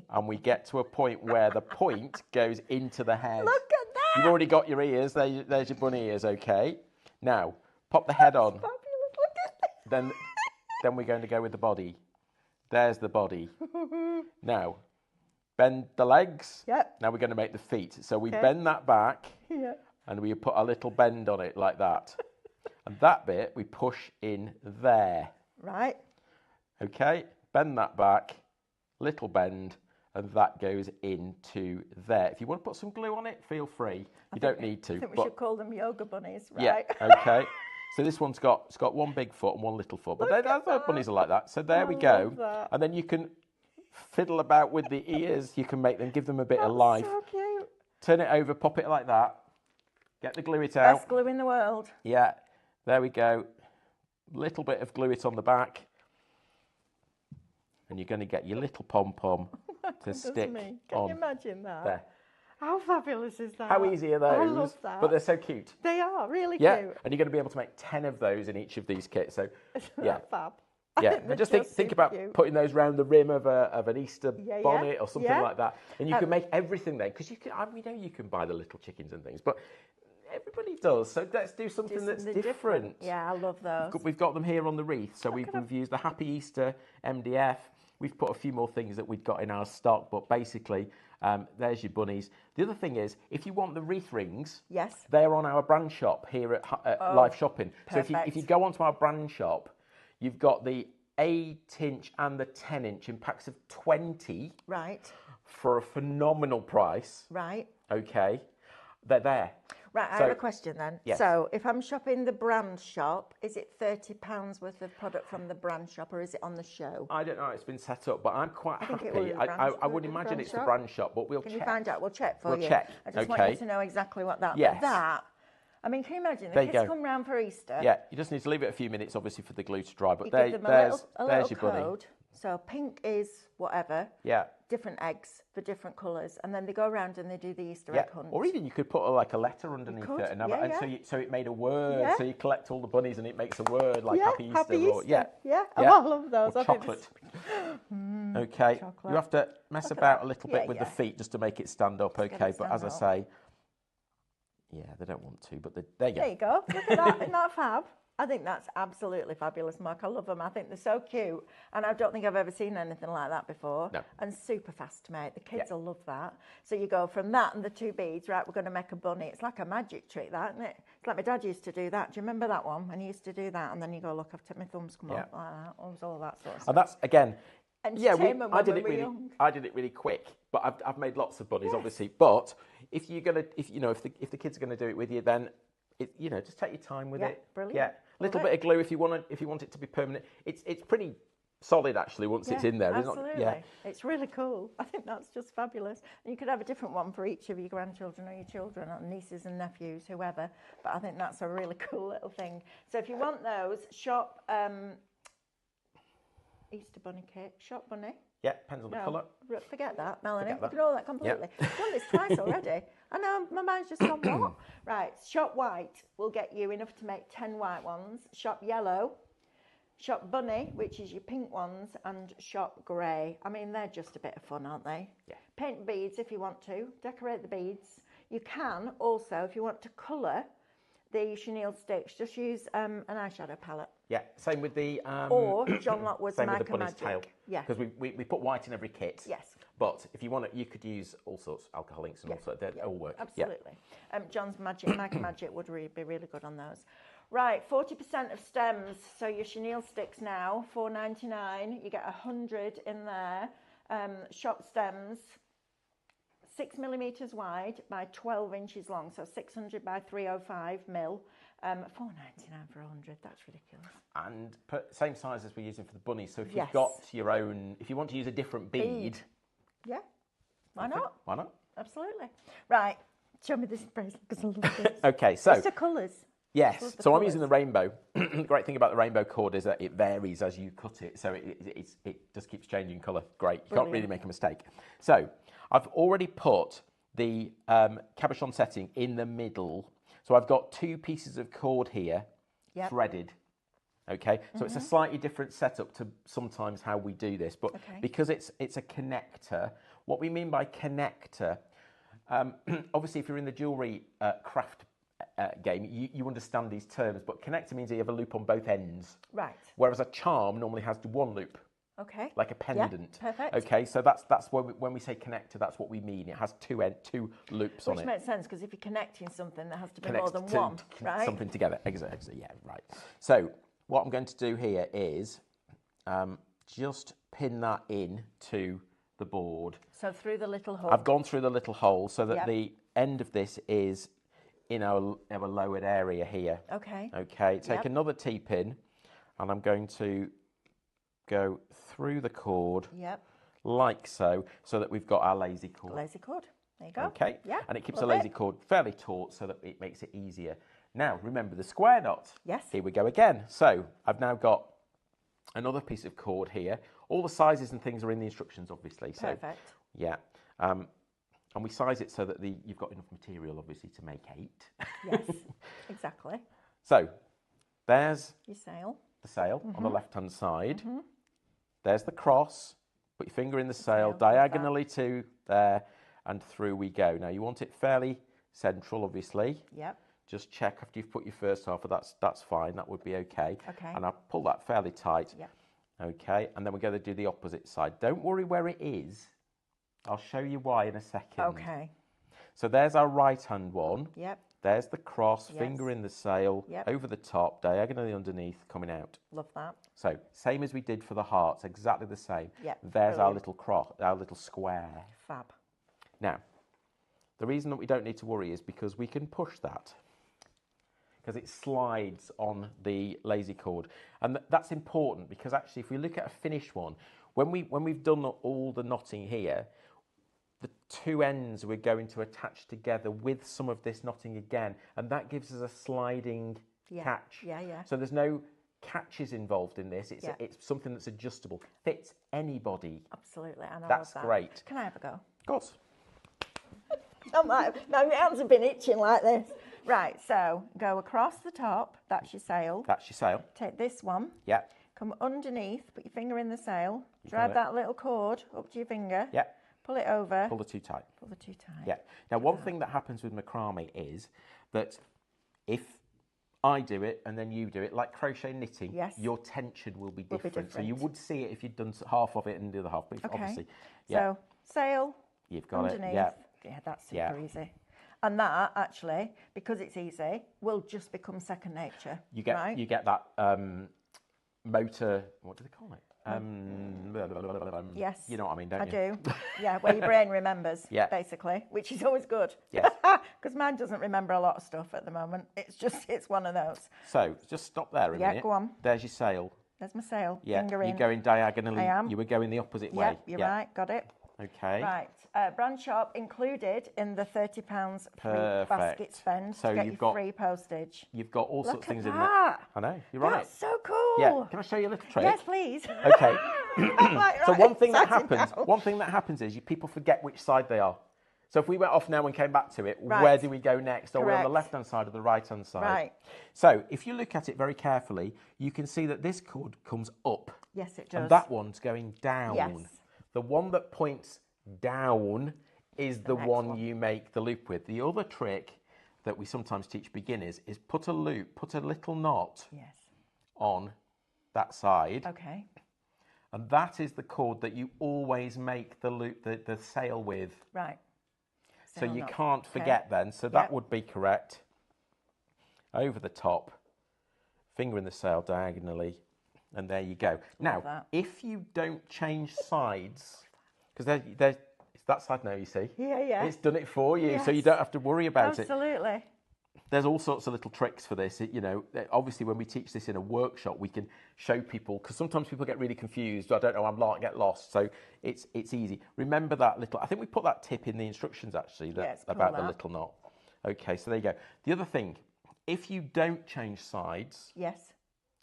and we get to a point where the point goes into the head. Look at that! You've already got your ears, there's your bunny ears, okay? Now, pop the head on. Fabulous. Look at that. Then we're going to go with the body. There's the body. Now, bend the legs. Yep. Now we're going to make the feet. So we bend that back, and we put a little bend on it like that. And that bit we push in there. Right. Okay, bend that back, little bend, and that goes into there. If you want to put some glue on it, feel free. You don't need to. I think we should call them yoga bunnies, right? Yeah, okay. So this one's got 1 big foot and 1 little foot. But bunnies are like that. So there we go. And then you can fiddle about with the ears. You can give them a bit of life. So cute. Turn it over, pop it like that. Get the glue it out. Best glue in the world. Yeah, there we go. Little bit of glue it on the back. And you're going to get your little pom-pom to stick on. Can you imagine that? There. How fabulous is that? How easy are those? I love that. But they're so cute. They are really cute. And you're going to be able to make 10 of those in each of these kits. So, yeah. Fab. Yeah, and just think about putting those round the rim of an Easter bonnet or something like that. And you can make everything then, because we know you can buy the little chickens and things, but everybody does. So let's do something that's different. Yeah, I love those. We've got them here on the wreath. So we've used the Happy Easter MDF. We've put a few more things that we've got in our stock, but basically, there's your bunnies. The other thing is, if you want the wreath rings, they're on our brand shop here at Live Shopping. Perfect. So if you go onto our brand shop, you've got the 8-inch and the 10-inch in packs of 20. Right. For a phenomenal price. Right. Okay. They're there. Right, I have a question then. Yes. So, if I'm shopping the brand shop, is it £30 worth of product from the brand shop, or is it on the show? I don't know how it's been set up, but I'm quite happy. I would imagine it's the brand shop, but we'll check. Can you find out? We'll check for you. We'll check. I just want you to know exactly what that. Yes. But that, I mean, can you imagine? The kids come round for Easter. Yeah, you just need to leave it a few minutes, obviously, for the glue to dry. But there's your bunny. So pink is whatever. Yeah. Different eggs for different colours, and then they go around and they do the Easter egg hunt. Or even you could put like a letter underneath it, and, so it made a word. So you collect all the bunnies, and it makes a word like Happy Easter. Happy Easter. Or, yeah. Oh, I love those. Or chocolate. Okay. Chocolate. You have to mess about a little bit with the feet just to make it stand up. Okay, but as I say, they don't want to, but there you go. There you go. Look at that. Isn't that fab? I think that's absolutely fabulous, Mark. I love them. I think they're so cute. And I don't think I've ever seen anything like that before. No. And super fast to make. The kids will love that. So you go from that and the 2 beads, right, we're going to make a bunny. It's like a magic trick, that, isn't it? It's like my dad used to do that. Do you remember that one? When he used to do that, and then you go, look, I've my thumbs come up like that. It was all that sort of stuff. And that's, again, I did it really quick, but I've made lots of bunnies, obviously. But if the kids are gonna do it with you, then just take your time with it. Brilliant. Yeah, little bit of glue if you want it to be permanent. It's pretty solid actually once it's in there. Absolutely. It's really cool. I think that's just fabulous. And you could have a different one for each of your grandchildren or your children, or nieces and nephews, whoever. But I think that's a really cool little thing. So if you want those, shop Easter bunny kit, shop bunny. Yeah, depends on the colour. Forget that, Melanie. Forget that. Ignore that completely. I've done this twice already. I know, my mind's just gone what? Right, shop white will get you enough to make 10 white ones. Shop yellow. Shop bunny, which is your pink ones, and shop grey. I mean, they're just a bit of fun, aren't they? Yeah. Paint beads if you want to. Decorate the beads. You can also, if you want to colour the chenille sticks, just use an eyeshadow palette. Yeah, same with the... or John Lockwood's same with Magic. the bunny's tail. Yeah. Because we put white in every kit. Yes. But if you want it, you could use all sorts, alcohol inks and all sorts. They all work. Absolutely. John's Magic would be really good on those. Right, 40% of stems. So your chenille sticks now, $4.99. You get 100 in there. Shop stems, 6 millimetres wide by 12 inches long, so 600 by 305 mil. $4.99 for 100. That's ridiculous. And same size as we're using for the bunny. So if you've got your own, if you want to use a different bead, yeah, why not? Why not? Absolutely. Right, show me this bracelet because I love this. Okay, so it's the colours. Yes, so I'm using the rainbow. The great thing about the rainbow cord is that it varies as you cut it, so it just keeps changing colour. Great, you can't really make a mistake. So I've already put the cabochon setting in the middle. So I've got 2 pieces of cord here, threaded. Okay, so it's a slightly different setup to sometimes how we do this, but because it's a connector. What we mean by connector, obviously, if you're in the jewellery craft game, you understand these terms, but connector means you have a loop on both ends. Right. Whereas a charm normally has 1 loop. Okay. Like a pendant. Yeah, perfect. Okay, so that's when we say connector, that's what we mean. It has 2 loops on it. Which makes sense, because if you're connecting something, there has to be more than one, right? Something together. Exactly. Yeah. Right. So what I'm going to do here is just pin that in to the board. So through the little hole. I've gone through the little hole so that the end of this is in our lowered area here. Okay. Okay. Take another T-pin, and I'm going to go through the cord. Like so that we've got our lazy cord. Lazy cord. There you go. Okay. Yeah. And it keeps the lazy cord fairly taut so that it makes it easier. Now, remember the square knot. Yes. Here we go again. So I've now got another piece of cord here. All the sizes and things are in the instructions, obviously. So, perfect. Yeah. And we size it so that you've got enough material, obviously, to make 8. Yes, exactly. So there's your sail. The sail on the left-hand side. There's the cross. Put your finger in the sail diagonally to there, and through we go. Now, you want it fairly central, obviously. Yep. Just check after you've put your first half, that's fine. That would be okay. Okay. And I pull that fairly tight. Yep. Okay, and then we're going to do the opposite side. Don't worry where it is. I'll show you why in a second. Okay. So there's our right-hand one. Yep. There's the cross, finger in the sail, over the top, diagonally underneath, coming out. Love that. So same as we did for the hearts, exactly the same. Yep. There's our little cross, our little square. Fab. Now, the reason that we don't need to worry is because we can push that, because it slides on the lazy cord. And that's important, because actually if we look at a finished one, when we've done all the knotting here, the 2 ends we're going to attach together with some of this knotting again, and that gives us a sliding catch. Yeah, yeah. So there's no catches involved in this. It's something that's adjustable, fits anybody. Absolutely, and I That's love that. great. Can I have a go? Of course. My hands have been itching like this. Right, so go across the top. That's your sail. That's your sail. Take this one. Yeah. Come underneath. Put your finger in the sail. You Drive got it. that little cord up to your finger. Yeah. Pull it over. Pull the two tight. Pull the two tight. Yeah. Now, one thing that happens with macrame is that if I do it and then you do it, like crochet knitting, yes, your tension will be different. So you would see it if you'd done half of it and the other half. But okay. Obviously, yeah. So sail. You've got underneath. it. Yeah, that's super easy. And that actually, because it's easy, will just become second nature. You get right? you get that motor. What do they call it? Yes. You know what I mean, don't you? I do. Yeah, where your brain remembers, yeah. basically, which is always good. Yes. Because mine doesn't remember a lot of stuff at the moment. It's one of those. So just stop there a minute. Yeah, go on. There's your sail. There's my sail. Yeah, Finger in. you're going diagonally. I am. You were going the opposite way. You're right. Got it. Okay. Right. Brand shop included in the £30 free basket spend so to get you've you got free postage. You've got all sorts of things in there. I know. You're right. That's so cool. Yeah. Can I show you a little trick? Yes, please. Okay. So one thing that now. happens is people forget which side they are. So if we went off now and came back to it, right, where do we go next? Are we on correct, the left-hand side or the right-hand side? Right. So if you look at it very carefully, you can see that this cord comes up. Yes, it does. And that one's going down. Yes. The one that points down is the one you make the loop with. The other trick that we sometimes teach beginners is put a little knot yes, on that side. Okay. And that is the cord that you always make the loop, the sail with. Right. So you can't forget then. So that would be correct. Over the top, finger in the sail diagonally, and there you go. Now, if you don't change sides, because there's it's that side now, you see. Yeah. It's done it for you, yes, so you don't have to worry about it. Absolutely. There's all sorts of little tricks for this. Obviously, when we teach this in a workshop, we can show people, because sometimes people get really confused. I don't know, get lost. So it's easy. Remember that little, I think we put that tip in the instructions, actually, about the little knot. Okay, so there you go. The other thing, if you don't change sides, yes,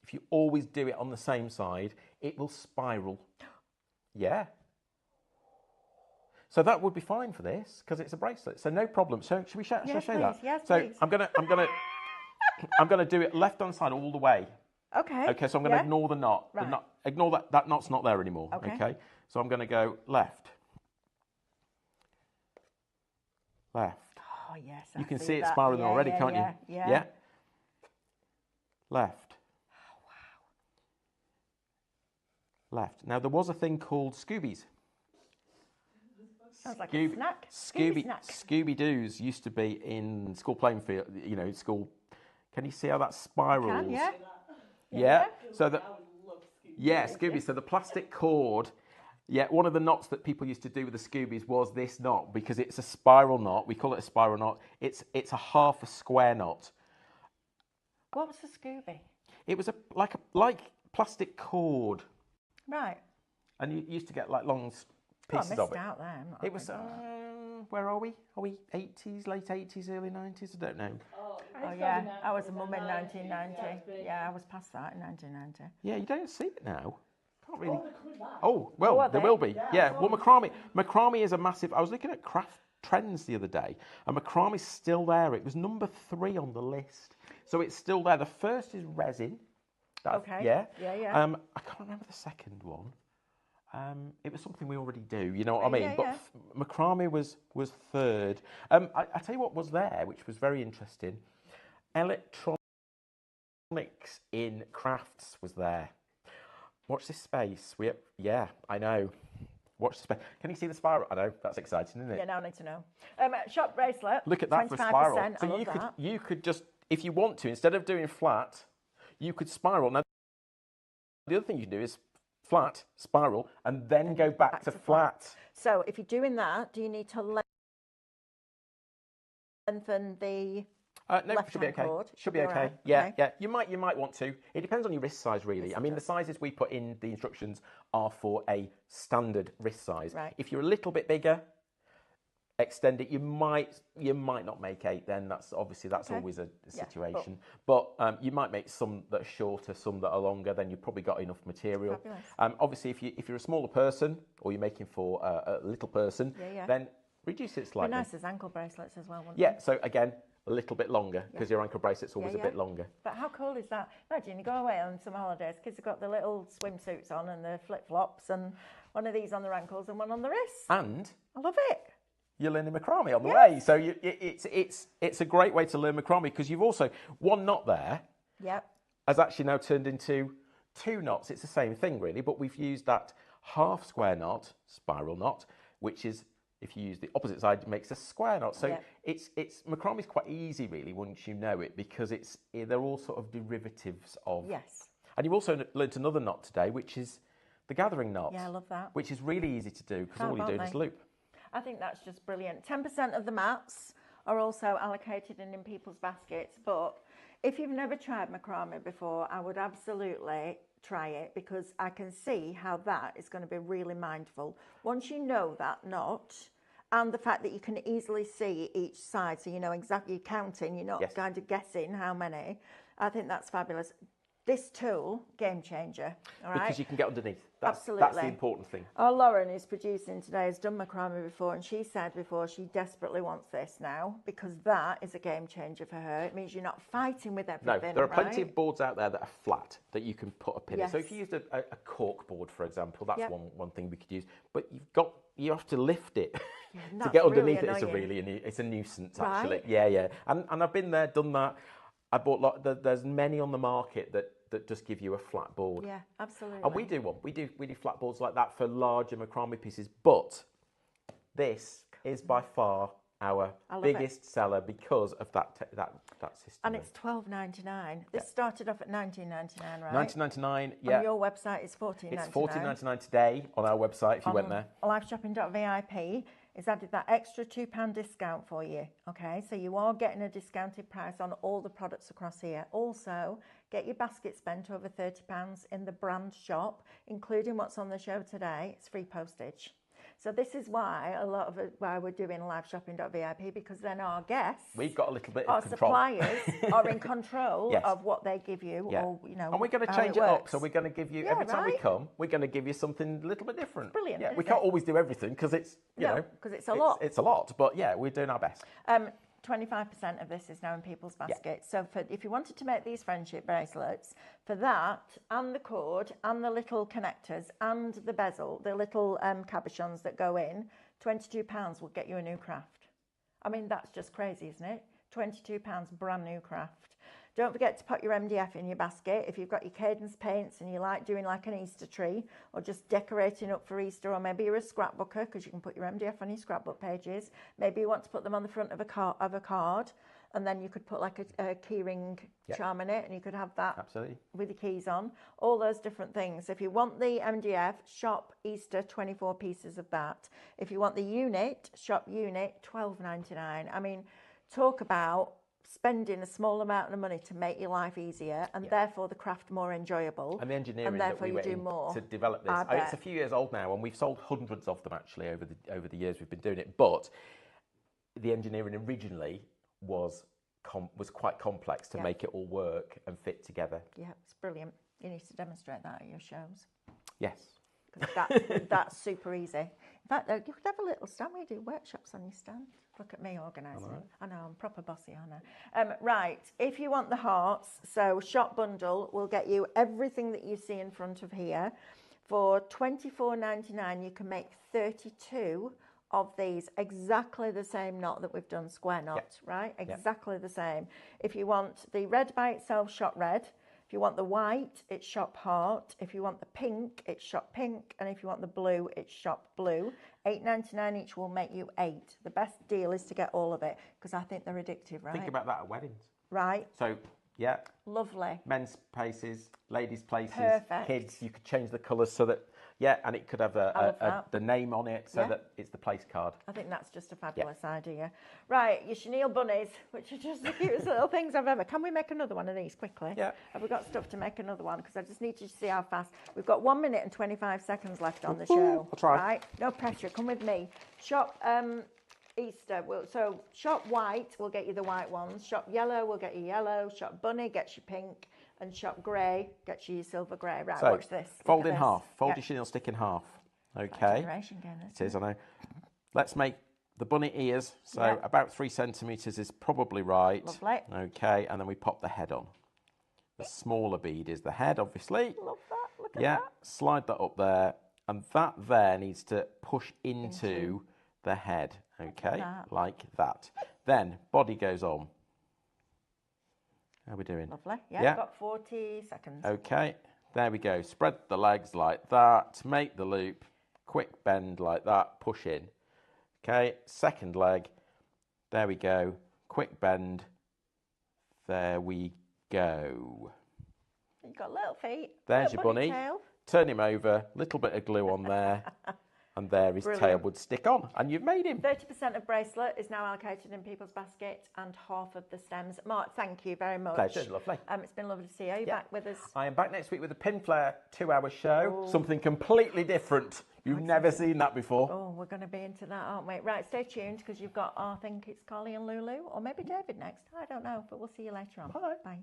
if you always do it on the same side, it will spiral. Yeah. So that would be fine for this because it's a bracelet. So no problem. So should we show that? Yes, so please. I'm gonna do it left hand side all the way. Okay. Okay. So I'm gonna ignore the knot. Right. Ignore that knot's not there anymore. Okay. So I'm gonna go left. Left. Oh yes. You can see it spiraling already, can't you? Yeah. Left. Oh wow. Left. Now there was a thing called Scoobies. Sounds like a snack. Scooby-Doos used to be in school playing field, school. Can you see how that spirals? Yeah. So Scoobies. So the plastic cord, one of the knots that people used to do with the Scoobies was this knot because it's a spiral knot. We call it a spiral knot. It's a half a square knot. What was the Scooby? It was like plastic cord. Right. And you used to get like long pieces of it. Out there. It was, where are we? Are we 80s, late 80s, early 90s? I don't know. Oh yeah, I was a mum in 1990. Yeah, I was past that in 1990. Yeah, you don't see it now. Can't really. There they? will be. Yeah. Well, macrame is a massive. I was looking at craft trends the other day, and macrame is still there. It was number 3 on the list, so it's still there. The first is resin. Okay. Yeah. Yeah. I can't remember the second one. It was something we already do, you know what I mean? But macrame was third. I tell you what was there, which was very interesting. Electronics in crafts was there. Watch this space. I know. Watch the space. Can you see the spiral? I know, that's exciting, isn't it? Yeah, now I need to know. Shop bracelet. Look at that for spiral. So that. you could just, if you want to, instead of doing flat, you could spiral. Now, the other thing you can do is flat, spiral, and then go back to flat. So if you're doing that, do you need to lengthen the no, should be okay. cord? Should be okay. Right. Yeah. You might want to. It depends on your wrist size, really. I mean, the sizes we put in the instructions are for a standard wrist size. Right. If you're a little bit bigger, extend it. You might not make 8 then. That's obviously always a situation. But you might make some that are shorter, some that are longer. Then you've probably got enough material. Obviously, if you're a smaller person or you're making for a little person, then reduce it slightly. Be nice as ankle bracelets as well, wouldn't Yeah. So again, a little bit longer because your ankle bracelet's always a bit longer. But how cool is that? Imagine you go away on some holidays, kids have got the little swimsuits on and the flip-flops and one of these on their ankles and one on the wrists. And I love it. You're learning macrame on the way. So it's a great way to learn macrame because you've also, one knot there has actually now turned into 2 knots. It's the same thing really, but we've used that half square knot, spiral knot, which is, if you use the opposite side, it makes a square knot. So it's macrame is quite easy really once you know it because they're all sort of derivatives of. Yes. And you've also learnt another knot today, which is the gathering knot. Yeah, I love that. Which is really easy to do because all you're doing is loop. I think that's just brilliant. 10% of the mats are also allocated in people's baskets, but if you've never tried macrame before, I would absolutely try it because I can see how that is going to be really mindful. Once you know that knot and the fact that you can easily see each side, so you know exactly, you're counting, you're not kind of guessing how many, I think that's fabulous. This tool, game changer, all right? Because you can get underneath. Absolutely. That's the important thing. Our Lauren, who's producing today, has done macrame before, and she said before she desperately wants this now because that is a game changer for her. It means you're not fighting with everything. No, there are plenty of boards out there that are flat that you can put a pin in. So if you used a cork board, for example, that's one thing we could use. But you have to lift it to get underneath it. It's a nuisance actually. Yeah. And I've been there, done that. I bought there's many on the market that just give you a flat board. Yeah, absolutely. And we do one. We do flat boards like that for larger macrame pieces. But this is by far our biggest seller because of that system. And it's $12.99. This started off at $19.99, right? $19.99. Yeah. On your website, it's $14.99. It's $14.99 today on our website if you went there. Liveshopping.vip. It's added that extra £2 discount for you. Okay, so you are getting a discounted price on all the products across here. Also, get your basket spent over £30 in the brand shop, including what's on the show today. It's free postage. So this is why why we're doing liveshopping.vip, because then our guests, we've got a little bit of of control. Suppliers are in control of what they give you, or and we're going to change it up. So we're going to give you every time we come, we're going to give you something a little bit different. It's brilliant. Yeah, we can't always do everything because it's because it's a lot. It's a lot, but we're doing our best. 25% of this is now in people's baskets. So if you wanted to make these friendship bracelets, for that and the cord and the little connectors and the bezel, the little cabochons that go in, £22 will get you a new craft. I mean, that's just crazy, isn't it? £22 brand new craft. Don't forget to put your MDF in your basket. If you've got your cadence paints and you like doing like an Easter tree or just decorating up for Easter, or maybe you're a scrapbooker because you can put your MDF on your scrapbook pages. Maybe you want to put them on the front of a card, and then you could put like a keyring charm in it, and you could have that with your keys on. All those different things. If you want the MDF, shop Easter, 24 pieces of that. If you want the unit, shop unit, $12.99. I mean, talk about spending a small amount of money to make your life easier and therefore the craft more enjoyable. And the engineering and therefore that we you do more to develop this. It's a few years old now, and we've sold hundreds of them actually over the years we've been doing it. But the engineering originally was quite complex to make it all work and fit together. Yeah, it's brilliant. You need to demonstrate that at your shows. Yes. That's super easy. In fact, you could have a little stand where you do workshops on your stand. Look at me organising. Right. I know, I'm proper bossy, aren't I? Right, if you want the hearts, so Shop Bundle will get you everything that you see in front of here. For $24.99, you can make 32 of these, exactly the same knot that we've done, square knot, right? Exactly the same. If you want the red by itself, shop red. If you want the white, it's shop heart. If you want the pink, it's shop pink. And if you want the blue, it's shop blue. $8.99 each will make you 8. The best deal is to get all of it because I think they're addictive, right? Think about that at weddings. Right. So, lovely. Men's places, ladies' places, perfect. Kids. You could change the colours so that, and it could have the name on it so that it's the place card. I think that's just a fabulous idea. Right, your chenille bunnies, which are just the cutest little things I've ever. Can we make another one of these quickly? Yeah. Have we got stuff to make another one? Because I just need you to see how fast. We've got 1 minute and 25 seconds left on the show. I'll try. Right, no pressure. Come with me. Shop Easter. So shop white will get you the white ones. Shop yellow will get you yellow. Shop bunny gets you pink. And shop grey gets you your silver grey. Right, So, watch this. Fold in half. Fold your chenille stick in half. Okay. It is, I know. Let's make the bunny ears. So about 3 centimetres is probably right. Lovely. Okay, and then we pop the head on. The smaller bead is the head, obviously. Love that. Look at that. Slide that up there. And that there needs to push into the head. Okay, like that. Then body goes on. How are we doing? Lovely. Yeah, got 40 seconds. Okay, there we go. Spread the legs like that. Make the loop. Quick bend like that. Push in. Okay, second leg. There we go. Quick bend. There we go. You've got little feet. There's your bunny. Tail. Turn him over. Little bit of glue on there. And there his tail would stick on. And you've made him. 30% of bracelet is now allocated in people's basket and half of the stems. Mark, thank you very much. Pleasure, lovely. It's been lovely to see you. Are you back with us? I am back next week with a Pin Flare 2-hour show. Something completely different. You've never seen that before. Oh, we're going to be into that, aren't we? Right, stay tuned because you've got, I think it's Carly and Lulu, or maybe David next. I don't know, but we'll see you later on. Bye. Bye.